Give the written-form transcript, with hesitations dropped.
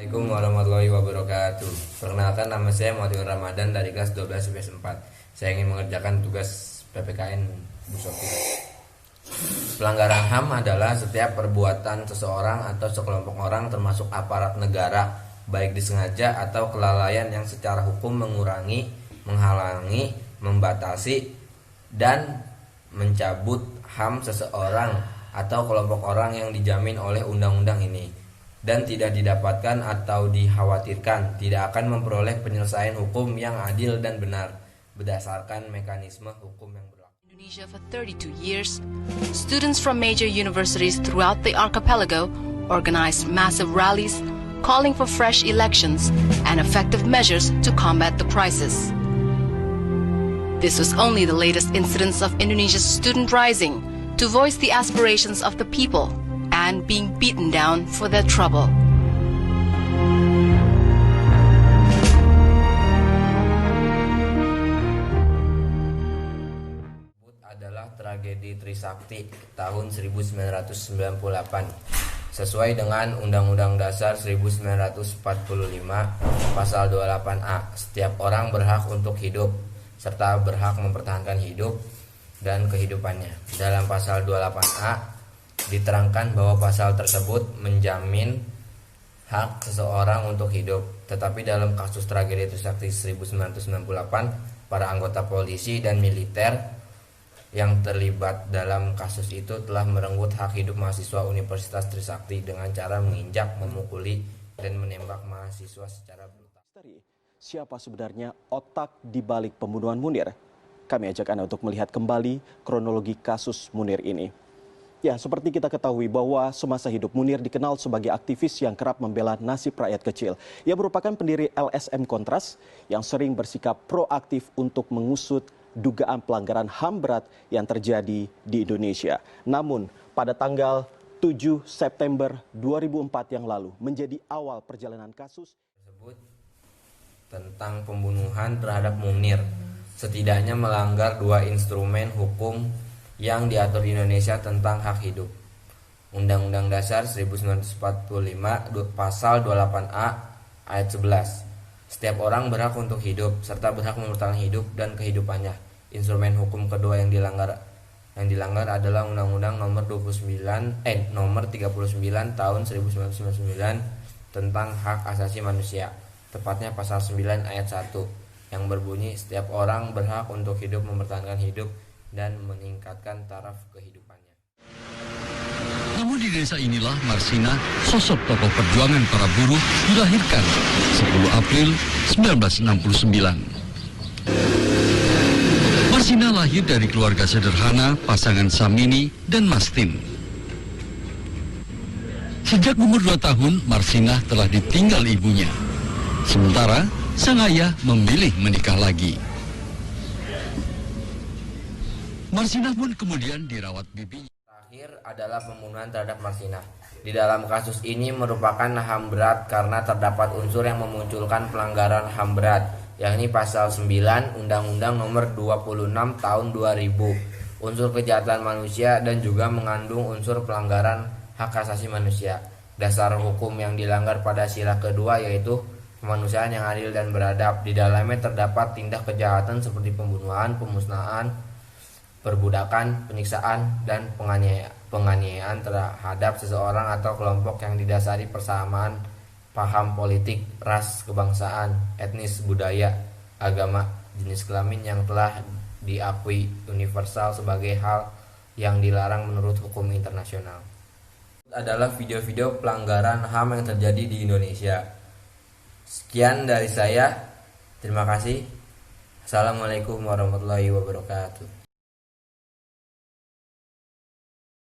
Assalamualaikum warahmatullahi wabarakatuh. Perkenalkan, nama saya Muhammad Ramadan dari kelas 12 IPS 4. Saya ingin mengerjakan tugas PPKN Bu Sofi. Pelanggaran HAM adalah setiap perbuatan seseorang atau sekelompok orang termasuk aparat negara, baik disengaja atau kelalaian yang secara hukum mengurangi, menghalangi, membatasi, dan mencabut HAM seseorang atau kelompok orang yang dijamin oleh undang-undang ini, dan tidak didapatkan atau dikhawatirkan tidak akan memperoleh penyelesaian hukum yang adil dan benar berdasarkan mekanisme hukum yang berlaku. Indonesia for 32 years, students from major universities throughout the archipelago organized massive rallies calling for fresh elections and effective measures to combat the crisis. This was only the latest incidence of Indonesia's student rising to voice the aspirations of the people and being beaten down for their trouble. Adalah tragedi Trisakti tahun 1998 sesuai dengan Undang-Undang Dasar 1945 Pasal 28A. Setiap orang berhak untuk hidup serta berhak mempertahankan hidup dan kehidupannya. Dalam Pasal 28A diterangkan bahwa pasal tersebut menjamin hak seseorang untuk hidup. Tetapi dalam kasus tragedi Trisakti 1998, para anggota polisi dan militer yang terlibat dalam kasus itu telah merenggut hak hidup mahasiswa Universitas Trisakti dengan cara menginjak, memukuli, dan menembak mahasiswa secara brutal. Siapa sebenarnya otak di balik pembunuhan Munir? Kami ajak Anda untuk melihat kembali kronologi kasus Munir ini. Ya, seperti kita ketahui bahwa semasa hidup Munir dikenal sebagai aktivis yang kerap membela nasib rakyat kecil. Ia merupakan pendiri LSM Kontras yang sering bersikap proaktif untuk mengusut dugaan pelanggaran HAM berat yang terjadi di Indonesia. Namun, pada tanggal 7 September 2004 yang lalu menjadi awal perjalanan kasus tersebut tentang pembunuhan terhadap Munir. Setidaknya melanggar dua instrumen hukum yang diatur di Indonesia tentang hak hidup. Undang-Undang Dasar 1945 Pasal 28A ayat 11. Setiap orang berhak untuk hidup serta berhak mempertahankan hidup dan kehidupannya. Instrumen hukum kedua yang dilanggar adalah Undang-Undang nomor 39 tahun 1999 tentang hak asasi manusia. Tepatnya pasal 9 ayat 1 yang berbunyi setiap orang berhak untuk hidup, mempertahankan hidup dan meningkatkan taraf kehidupannya. Namun di desa inilah Marsina, sosok tokoh perjuangan para buruh, dilahirkan 10 April 1969. Marsina lahir dari keluarga sederhana pasangan Samini dan Mastin. Sejak umur 2 tahun, Marsina telah ditinggal ibunya. Sementara sang ayah memilih menikah lagi. Marsina pun kemudian dirawat bibinya. Terakhir adalah pembunuhan terhadap Marsina. Di dalam kasus ini merupakan HAM berat karena terdapat unsur yang memunculkan pelanggaran HAM berat, yakni pasal 9 Undang-Undang nomor 26 tahun 2000, unsur kejahatan manusia dan juga mengandung unsur pelanggaran hak asasi manusia. Dasar hukum yang dilanggar pada sila kedua yaitu kemanusiaan yang adil dan beradab. Di dalamnya terdapat tindak kejahatan seperti pembunuhan, pemusnahan, perbudakan, penyiksaan, dan penganiayaan terhadap seseorang atau kelompok yang didasari persamaan paham politik, ras, kebangsaan, etnis, budaya, agama, jenis kelamin yang telah diakui universal sebagai hal yang dilarang menurut hukum internasional. Adalah video-video pelanggaran HAM yang terjadi di Indonesia. Sekian dari saya. Terima kasih. Assalamualaikum warahmatullahi wabarakatuh.